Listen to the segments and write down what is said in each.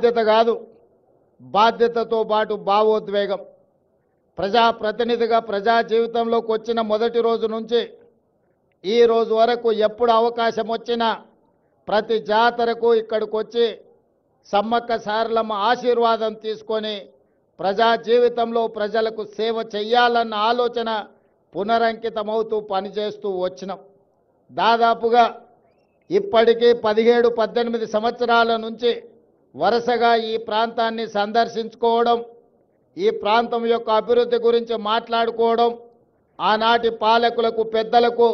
బాధ్యత కాదు, బాధ్యతతో పాటు భావోద్వేగం. ప్రజాప్రతినిధిగా ప్రజా జీవితంలోకి వచ్చిన మొదటి రోజు నుంచి ఈ రోజు వరకు ఎప్పుడు అవకాశం వచ్చినా ప్రతి జాతరకు ఇక్కడికి వచ్చి సమ్మక్క సారలమ్మ ఆశీర్వాదం తీసుకొని ప్రజా జీవితంలో ప్రజలకు సేవ చేయాలన్న ఆలోచన పునరంకితమవుతూ పనిచేస్తూ వచ్చినాం. దాదాపుగా ఇప్పటికీ 17-18 సంవత్సరాల నుంచి వరుసగా ఈ ప్రాంతాన్ని సందర్శించుకోవడం, ఈ ప్రాంతం యొక్క అభివృద్ధి గురించి మాట్లాడుకోవడం, ఆనాటి పాలకులకు పెద్దలకు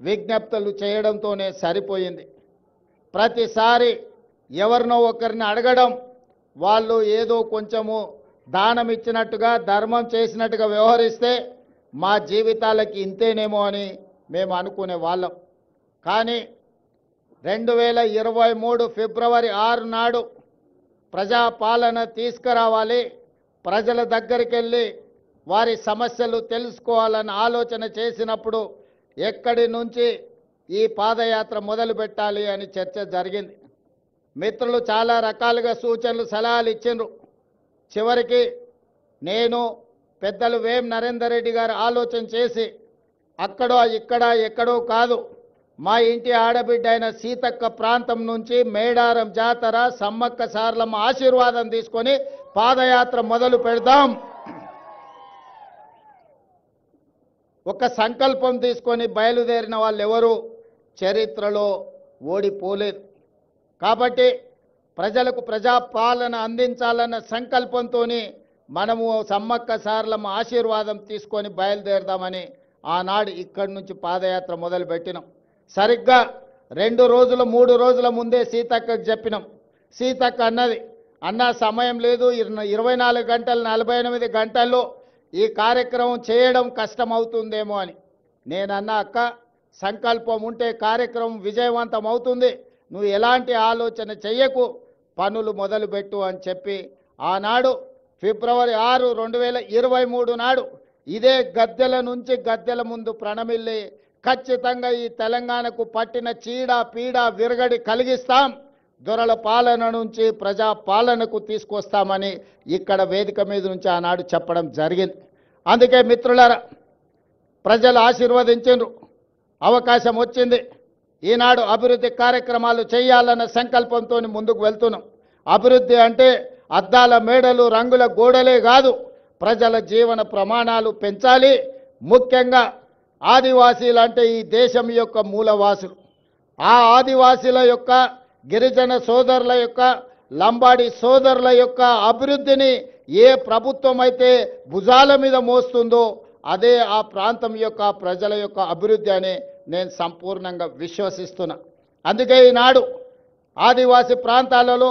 విజ్ఞప్తులు చేయడంతోనే సరిపోయింది. ప్రతిసారి ఎవరినో ఒకరిని అడగడం, వాళ్ళు ఏదో కొంచెము దానం ఇచ్చినట్టుగా ధర్మం చేసినట్టుగా వ్యవహరిస్తే మా జీవితాలకి ఇంతేనేమో అని మేము అనుకునే వాళ్ళం. కానీ 2023 ఫిబ్రవరి 6 నాడు ప్రజాపాలన తీసుకురావాలి, ప్రజల దగ్గరికి వెళ్ళి వారి సమస్యలు తెలుసుకోవాలని ఆలోచన చేసినప్పుడు ఎక్కడి నుంచి ఈ పాదయాత్ర మొదలు పెట్టాలి అని చర్చ జరిగింది. మిత్రులు చాలా రకాలుగా సూచనలు సలహాలు ఇచ్చిండ్రు. చివరికి నేను పెద్దలు వేం నరేందర్ రెడ్డి గారు ఆలోచన చేసి అక్కడో ఇక్కడ ఎక్కడో కాదు, మా ఇంటి ఆడబిడ్డ అయిన సీతక్క ప్రాంతం నుంచి మేడారం జాతర సమ్మక్క సారలమ్మ ఆశీర్వాదం తీసుకొని పాదయాత్ర మొదలు పెడదాం. ఒక సంకల్పం తీసుకొని బయలుదేరిన వాళ్ళు ఎవరు చరిత్రలో ఓడిపోలేదు. కాబట్టి ప్రజలకు ప్రజాపాలన అందించాలన్న సంకల్పంతో మనము సమ్మక్క సారలమ్మ ఆశీర్వాదం తీసుకొని బయలుదేరదామని ఆనాడు ఇక్కడి నుంచి పాదయాత్ర మొదలుపెట్టినాం. సరిగ్గా 2 రోజులు 3 రోజుల ముందే సీతక్కకు చెప్పినాం. సీతక్క అన్నది, అన్న సమయం లేదు, 24 గంటలు 48 గంటల్లో ఈ కార్యక్రమం చేయడం కష్టమవుతుందేమో అని. నేనన్నా, అక్క సంకల్పం ఉంటే కార్యక్రమం విజయవంతం అవుతుంది, నువ్వు ఎలాంటి ఆలోచన చెయ్యకు, పనులు మొదలుపెట్టు అని చెప్పి ఆనాడు ఫిబ్రవరి 6, 2023 నాడు ఇదే గద్దెల నుంచి గద్దెల ముందు ప్రణమిల్లి ఖచ్చితంగా ఈ తెలంగాణకు పట్టిన చీడ పీడ విరగడి కలిగిస్తాం, దొరల పాలన నుంచి ప్రజా పాలనకు తీసుకొస్తామని ఇక్కడ వేదిక మీద నుంచి ఆనాడు చెప్పడం జరిగింది. అందుకే మిత్రులారా, ప్రజలు ఆశీర్వదించారు, అవకాశం వచ్చింది. ఈనాడు అభివృద్ధి కార్యక్రమాలు చేయాలన్న సంకల్పంతో ముందుకు వెళ్తున్నాం. అభివృద్ధి అంటే అద్దాల మేడలు రంగుల గోడలే కాదు, ప్రజల జీవన ప్రమాణాలు పెంచాలి. ముఖ్యంగా ఆదివాసీలు అంటే ఈ దేశం యొక్క మూలవాసులు. ఆ ఆదివాసీల యొక్క గిరిజన సోదరుల యొక్క లంబాడి సోదరుల యొక్క అభివృద్ధిని ఏ ప్రభుత్వం అయితే భుజాల మీద మోస్తుందో అదే ఆ ప్రాంతం యొక్క ప్రజల యొక్క అభివృద్ధి అని నేను సంపూర్ణంగా విశ్వసిస్తున్నా. అందుకే ఈనాడు ఆదివాసీ ప్రాంతాలలో,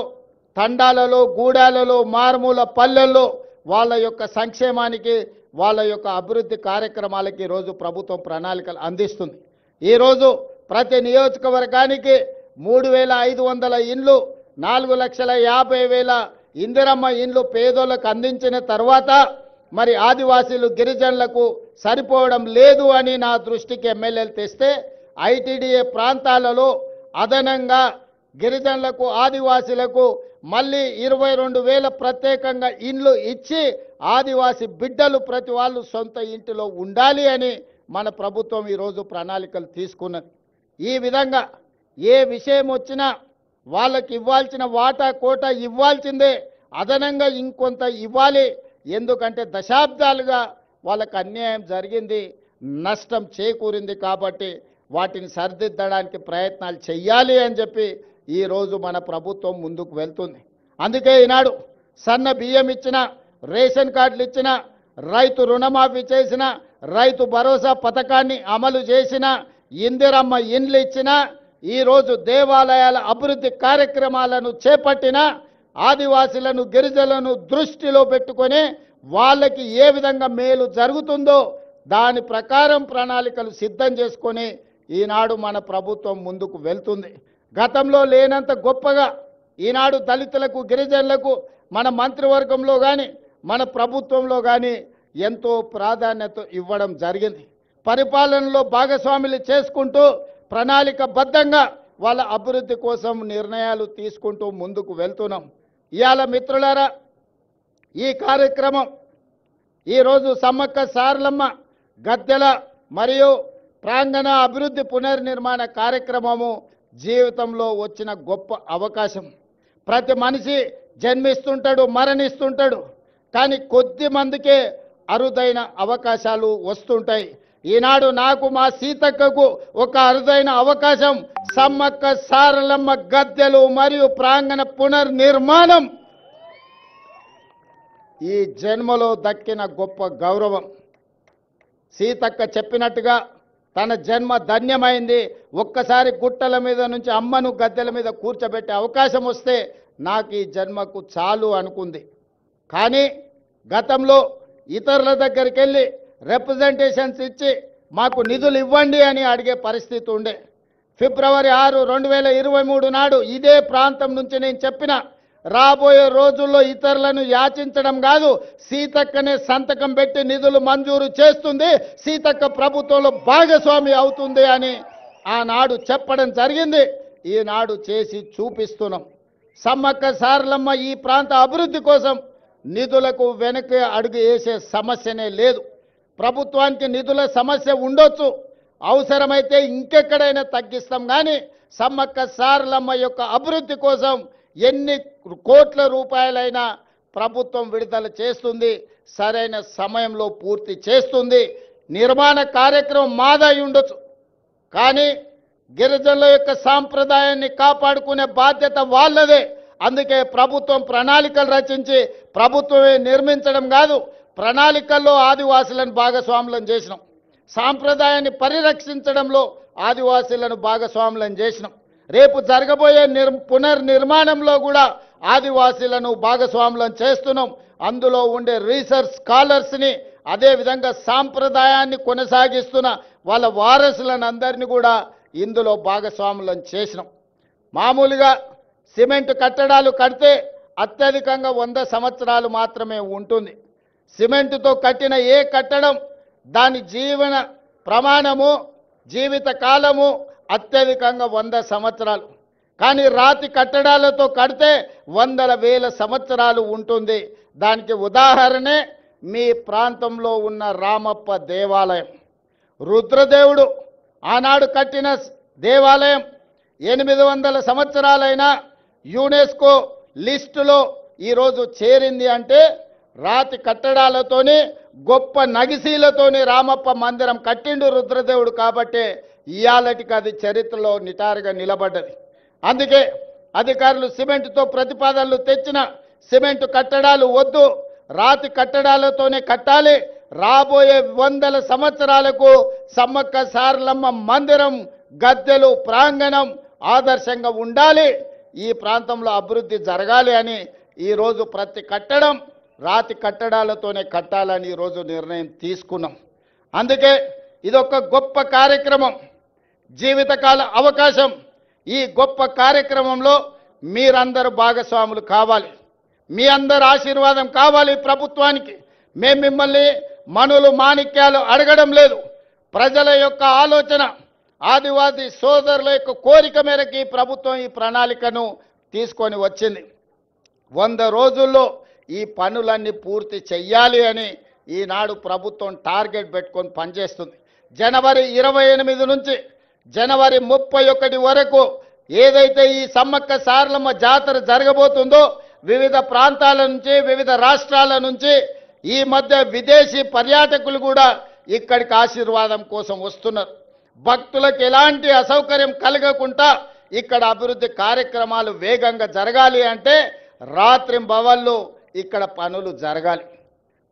తండాలలో, గూడాలలో, మారుమూల పల్లెల్లో వాళ్ళ యొక్క సంక్షేమానికి, వాళ్ళ యొక్క అభివృద్ధి కార్యక్రమాలకి ఈరోజు ప్రభుత్వం ప్రణాళికలు అందిస్తుంది. ఈరోజు ప్రతి నియోజకవర్గానికి 3500 ఇండ్లు, 4,50,000 ఇందిరమ్మ ఇండ్లు పేదోళ్ళకు అందించిన తర్వాత మరి ఆదివాసీలు గిరిజనులకు సరిపోవడం లేదు అని నా దృష్టికి ఎమ్మెల్యేలు తెస్తే ఐటీడీఏ ప్రాంతాలలో అదనంగా గిరిజనులకు ఆదివాసీలకు మళ్ళీ 22,000 ప్రత్యేకంగా ఇండ్లు ఇచ్చి ఆదివాసీ బిడ్డలు ప్రతి వాళ్ళు సొంత ఇంటిలో ఉండాలి అని మన ప్రభుత్వం ఈరోజు ప్రణాళికలు తీసుకున్నది. ఈ విధంగా ఏ విషయం వచ్చినా వాళ్ళకి ఇవ్వాల్సిన వాటా కోట ఇవ్వాల్సిందే, అదనంగా ఇంకొంత ఇవ్వాలి. ఎందుకంటే దశాబ్దాలుగా వాళ్ళకు అన్యాయం జరిగింది, నష్టం చేకూరింది. కాబట్టి వాటిని సరిదిద్దడానికి ప్రయత్నాలు చేయాలి అని చెప్పి ఈరోజు మన ప్రభుత్వం ముందుకు వెళ్తుంది. అందుకే ఈనాడు సన్న బియ్యం ఇచ్చిన, రేషన్ కార్డులు ఇచ్చిన, రైతు రుణమాఫీ చేసిన, రైతు భరోసా పథకాన్ని అమలు చేసిన, ఇందిరమ్మ ఇండ్లు ఇచ్చిన, ఈరోజు దేవాలయాల అభివృద్ధి కార్యక్రమాలను చేపట్టిన, ఆదివాసీలను గిరిజనులను దృష్టిలో పెట్టుకొని వాళ్ళకి ఏ విధంగా మేలు జరుగుతుందో దాని ప్రకారం ప్రణాళికలు సిద్ధం చేసుకొని ఈనాడు మన ప్రభుత్వం ముందుకు వెళ్తుంది. గతంలో లేనంత గొప్పగా ఈనాడు దళితులకు, గిరిజనులకు మన మంత్రివర్గంలో కానీ మన ప్రభుత్వంలో కానీ ఎంతో ప్రాధాన్యత ఇవ్వడం జరిగింది. పరిపాలనలో భాగస్వాములు చేసుకుంటూ ప్రణాళికబద్ధంగా వాళ్ళ అభివృద్ధి కోసం నిర్ణయాలు తీసుకుంటూ ముందుకు వెళ్తున్నాం. ఇవాళ మిత్రులారా, ఈ కార్యక్రమం ఈరోజు సమ్మక్క సారలమ్మ గద్దెల మరియు ప్రాంగణ అభివృద్ధి పునర్నిర్మాణ కార్యక్రమము జీవితంలో వచ్చిన గొప్ప అవకాశం. ప్రతి మనిషి జన్మిస్తుంటాడు, మరణిస్తుంటాడు, కానీ కొద్ది మందికే అరుదైన అవకాశాలు వస్తుంటాయి. ఈనాడు నాకు మా సీతక్కకు ఒక అరుదైన అవకాశం, సమ్మక్క సారలమ్మ గద్దెలు మరియు ప్రాంగణ పునర్నిర్మాణం. ఈ జన్మలో దక్కిన గొప్ప గౌరవం. సీతక్క చెప్పినట్టుగా తన జన్మ ధన్యమైంది. ఒక్కసారి గుట్టల మీద నుంచి అమ్మను గద్దెల మీద కూర్చోబెట్టే అవకాశం వస్తే నాకు ఈ జన్మకు చాలు అనుకుంది. కానీ గతంలో ఇతరుల దగ్గరికి వెళ్ళి రిప్రజెంటేషన్స్ ఇచ్చి మాకు నిధులు ఇవ్వండి అని అడిగే పరిస్థితి ఉండే. ఫిబ్రవరి 6, 2023 నాడు ఇదే ప్రాంతం నుంచి నేను చెప్పిన, రాబోయే రోజుల్లో ఇతరులను యాచించడం కాదు, సీతక్కనే సంతకం పెట్టి నిధులు మంజూరు చేస్తుంది, సీతక్క ప్రభుత్వంలో భాగస్వామి అవుతుంది అని ఆనాడు చెప్పడం జరిగింది. ఈనాడు చేసి చూపిస్తున్నాం. సమ్మక్క సారలమ్మ ఈ ప్రాంత అభివృద్ధి కోసం నిధులకు వెనక్కి అడుగు వేసే సమస్యనే లేదు. ప్రభుత్వానికి నిధుల సమస్య ఉండొచ్చు, అవసరమైతే ఇంకెక్కడైనా తగ్గిస్తాం, కానీ సమ్మక్క సారలమ్మ యొక్క అభివృద్ధి కోసం ఎన్ని కోట్ల రూపాయలైనా ప్రభుత్వం విడుదల చేస్తుంది, సరైన సమయంలో పూర్తి చేస్తుంది. నిర్మాణ కార్యక్రమం మాదై ఉండొచ్చు, కానీ గిరిజనుల యొక్క సాంప్రదాయాన్ని కాపాడుకునే బాధ్యత వాళ్ళదే. అందుకే ప్రభుత్వం ప్రణాళికలు రచించి ప్రభుత్వమే నిర్మించడం కాదు, ప్రణాళికల్లో ఆదివాసులను భాగస్వాములను చేసినాం. సాంప్రదాయాన్ని పరిరక్షించడంలో ఆదివాసులను భాగస్వాములను చేసినాం. రేపు జరగబోయే పునర్నిర్మాణంలో కూడా ఆదివాసీలను భాగస్వాములను చేస్తున్నాం. అందులో ఉండే రీసెర్చ్ స్కాలర్స్ని, అదేవిధంగా సాంప్రదాయాన్ని కొనసాగిస్తున్న వాళ్ళ వారసులను అందరినీ కూడా ఇందులో భాగస్వాములను చేసినాం. మామూలుగా సిమెంట్ కట్టడాలు కడితే అత్యధికంగా 100 సంవత్సరాలు మాత్రమే ఉంటుంది. సిమెంటుతో కట్టిన ఏ కట్టడం దాని జీవన ప్రమాణము, జీవిత కాలము అత్యధికంగా 100 సంవత్సరాలు. కానీ రాతి కట్టడాలతో కడితే వందల వేల సంవత్సరాలు ఉంటుంది. దానికి ఉదాహరణే మీ ప్రాంతంలో ఉన్న రామప్ప దేవాలయం. రుద్రదేవుడు ఆనాడు కట్టిన దేవాలయం 800 సంవత్సరాలైనా యునెస్కో లిస్టులో ఈరోజు చేరింది అంటే రాతి కట్టడాలతోని, గొప్ప నగిశీలతోని రామప్ప మందిరం కట్టిండు రుద్రదేవుడు. కాబట్టి ఇయాలటికి అది చరిత్రలో నిటారుగా నిలబడ్డది. అందుకే అధికారులు సిమెంటుతో ప్రతిపాదనలు తెచ్చిన సిమెంటు కట్టడాలు వద్దు, రాతి కట్టడాలతోనే కట్టాలి. రాబోయే 100 సంవత్సరాలకు సమ్మక్క సారలమ్మ మందిరం, గద్దెలు, ప్రాంగణం ఆదర్శంగా ఉండాలి, ఈ ప్రాంతంలో అభివృద్ధి జరగాలి అని ఈరోజు ప్రతి కట్టడం రాతి కట్టడాలతోనే కట్టాలని ఈరోజు నిర్ణయం తీసుకున్నాం. అందుకే ఇదొక గొప్ప కార్యక్రమం, జీవితకాల అవకాశం. ఈ గొప్ప కార్యక్రమంలో మీరందరూ భాగస్వాములు కావాలి, మీ అందరి ఆశీర్వాదం కావాలి ప్రభుత్వానికి. మేము మిమ్మల్ని మనులు మాణిక్యాలు అడగడం లేదు. ప్రజల యొక్క ఆలోచన, ఆదివాసీ సోదరుల యొక్క కోరిక మేరకు ఈ ప్రభుత్వం ఈ ప్రణాళికను తీసుకొని వచ్చింది. 100 రోజుల్లో ఈ పనులన్నీ పూర్తి చెయ్యాలి అని ఈనాడు ప్రభుత్వం టార్గెట్ పెట్టుకొని పనిచేస్తుంది. జనవరి 28 నుంచి జనవరి 31 వరకు ఏదైతే ఈ సమ్మక్క సారలమ్మ జాతర జరగబోతుందో, వివిధ ప్రాంతాల నుంచి, వివిధ రాష్ట్రాల నుంచి ఈ మధ్య విదేశీ పర్యాటకులు కూడా ఇక్కడికి ఆశీర్వాదం కోసం వస్తున్నారు. భక్తులకు ఎలాంటి అసౌకర్యం కలగకుండా ఇక్కడ అభివృద్ధి కార్యక్రమాలు వేగంగా జరగాలి అంటే రాత్రింబవళ్ళు ఇక్కడ పనులు జరగాలి.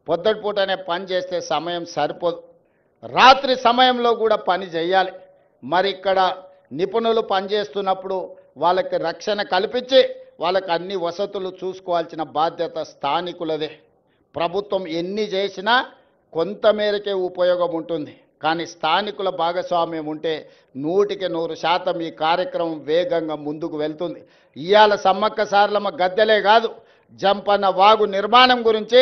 పొద్దుటిపూటనే పని చేస్తే సమయం సరిపోదు, రాత్రి సమయంలో కూడా పని చేయాలి. మరి ఇక్కడ నిపుణులు పనిచేస్తున్నప్పుడు వాళ్ళకి రక్షణ కల్పించి వాళ్ళకి అన్ని వసతులు చూసుకోవాల్సిన బాధ్యత స్థానికులదే. ప్రభుత్వం ఎన్ని చేసినా కొంతమేరకే ఉపయోగం ఉంటుంది, కానీ స్థానికుల భాగస్వామ్యం ఉంటే 100% ఈ కార్యక్రమం వేగంగా ముందుకు వెళ్తుంది. ఇవాళ సమ్మక్క సారలమ్మ గద్దెలే కాదు, జంపన్న వాగు నిర్మాణం గురించి,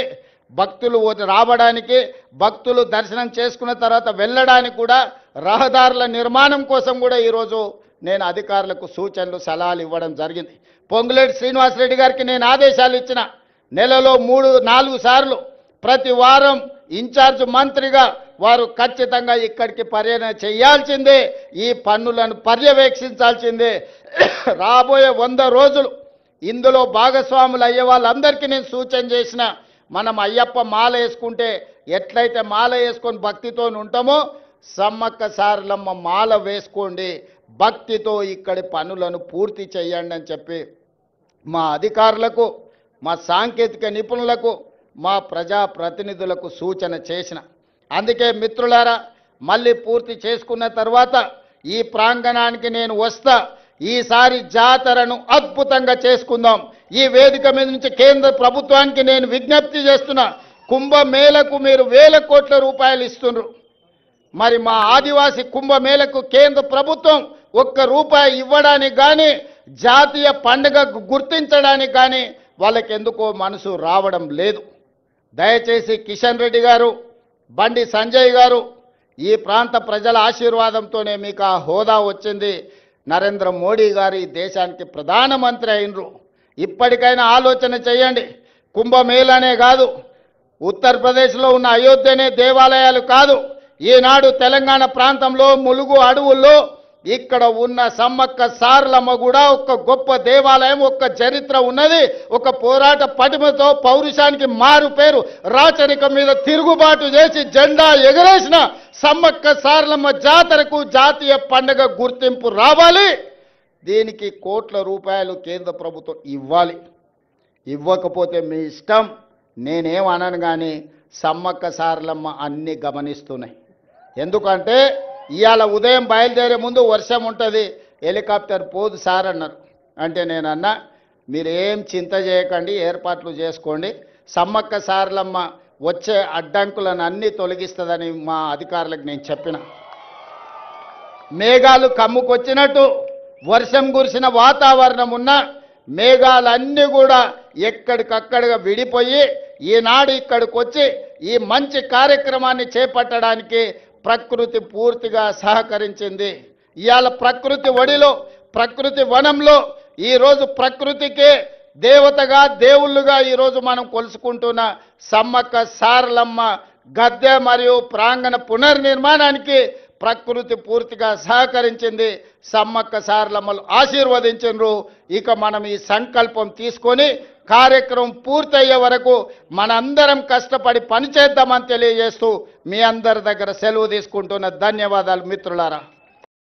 భక్తులు రావడానికి, భక్తులు దర్శనం చేసుకున్న తర్వాత వెళ్ళడానికి కూడా రహదారుల నిర్మాణం కోసం కూడా ఈరోజు నేను అధికారులకు సూచనలు, సలహాలు ఇవ్వడం జరిగింది. పొంగులేటి శ్రీనివాసరెడ్డి గారికి నేను ఆదేశాలు ఇచ్చిన నెలలో 3-4 సార్లు ప్రతి వారం ఇన్ఛార్జ్ మంత్రిగా వారు ఖచ్చితంగా ఇక్కడికి పర్యటన చేయాల్సిందే, ఈ పన్నులను పర్యవేక్షించాల్సిందే. రాబోయే 100 రోజులు ఇందులో భాగస్వాములు అయ్యే వాళ్ళందరికీ నేను సూచన చేసిన, మనం అయ్యప్ప మాల వేసుకుంటే ఎట్లయితే మాల వేసుకొని భక్తితో ఉంటామో సమ్మక్క సారలమ్మ మాల వేసుకోండి, భక్తితో ఇక్కడి పనులను పూర్తి చేయండి అని చెప్పి మా అధికారులకు, మా సాంకేతిక నిపుణులకు, మా ప్రజాప్రతినిధులకు సూచన చేసిన. అందుకే మిత్రులారా, మళ్ళీ పూర్తి చేసుకున్న తర్వాత ఈ ప్రాంగణానికి నేను వస్తా. ఈసారి జాతరను అద్భుతంగా చేసుకుందాం. ఈ వేదిక మీద నుంచి కేంద్ర ప్రభుత్వానికి నేను విజ్ఞప్తి చేస్తున్నా, కుంభమేళకు మీరు వేల కోట్ల రూపాయలు ఇస్తున్నారు. మరి మా ఆదివాసీ కుంభమేళకు కేంద్ర ప్రభుత్వం ₹1 ఇవ్వడానికి కానీ జాతీయ పండుగ గుర్తించడానికి కానీ వాళ్ళకి ఎందుకో మనసు రావడం లేదు. దయచేసి కిషన్ రెడ్డి గారు, బండి సంజయ్ గారు, ఈ ప్రాంత ప్రజల ఆశీర్వాదంతోనే మీకు ఆ హోదా వచ్చింది. నరేంద్ర మోడీ గారు ఈ దేశానికి ప్రధానమంత్రి అయినరు. ఇప్పటికైనా ఆలోచన చేయండి. కుంభమేళానే కాదు, ఉత్తరప్రదేశ్లో ఉన్న అయోధ్యనే దేవాలయాలు కాదు, ఈనాడు తెలంగాణ ప్రాంతంలో ములుగు అడవుల్లో ఇక్కడ ఉన్న సమ్మక్క సారలమ్మ కూడా ఒక గొప్ప దేవాలయం, ఒక చరిత్ర ఉన్నది. ఒక పోరాట పటిమతో పౌరుషానికి మారు పేరు, రాచరికం మీద తిరుగుబాటు చేసి జెండా ఎగరేసిన సమ్మక్క సారలమ్మ జాతరకు జాతీయ పండుగ గుర్తింపు రావాలి. దీనికి కోట్ల రూపాయలు కేంద్ర ప్రభుత్వం ఇవ్వాలి. ఇవ్వకపోతే మీ ఇష్టం, నేనేమనను. కానీ సమ్మక్క సారలమ్మ అన్ని గమనిస్తున్నాయి. ఎందుకంటే ఇవాళ ఉదయం బయలుదేరే ముందు వర్షం ఉంటుంది, హెలికాప్టర్ పోదు సార్ అన్నారు. అంటే నేనన్నా, మీరేం చింత చేయకండి, ఏర్పాట్లు చేసుకోండి, సమ్మక్క సారలమ్మ వచ్చే అడ్డంకులను అన్నీ తొలగిస్తుందని మా అధికారులకు నేను చెప్పిన. మేఘాలు కమ్ముకొచ్చినట్టు వర్షం కురిసిన వాతావరణం ఉన్న మేఘాలన్నీ కూడా ఎక్కడికక్కడిగా విడిపోయి ఈనాడు ఇక్కడికి వచ్చి ఈ మంచి కార్యక్రమాన్ని చేపట్టడానికి ప్రకృతి పూర్తిగా సహకరించింది. ఇవాళ ప్రకృతి ఒడిలో, ప్రకృతి వనంలో ఈరోజు ప్రకృతికే దేవతగా, దేవుళ్ళుగా ఈరోజు మనం కొలుసుకుంటున్న సమ్మక్క సారలమ్మ గద్దె మరియు ప్రాంగణ పునర్నిర్మాణానికి ప్రకృతి పూర్తిగా సహకరించింది. సమ్మక్క సారలమ్మలు ఆశీర్వదించరు. ఇక మనం ఈ సంకల్పం తీసుకొని కార్యక్రమం పూర్తయ్యే వరకు మనందరం కష్టపడి పనిచేద్దామని తెలియజేస్తూ మీ అందరి దగ్గర సెలవు తీసుకుంటున్న ధన్యవాదాలు మిత్రులారా.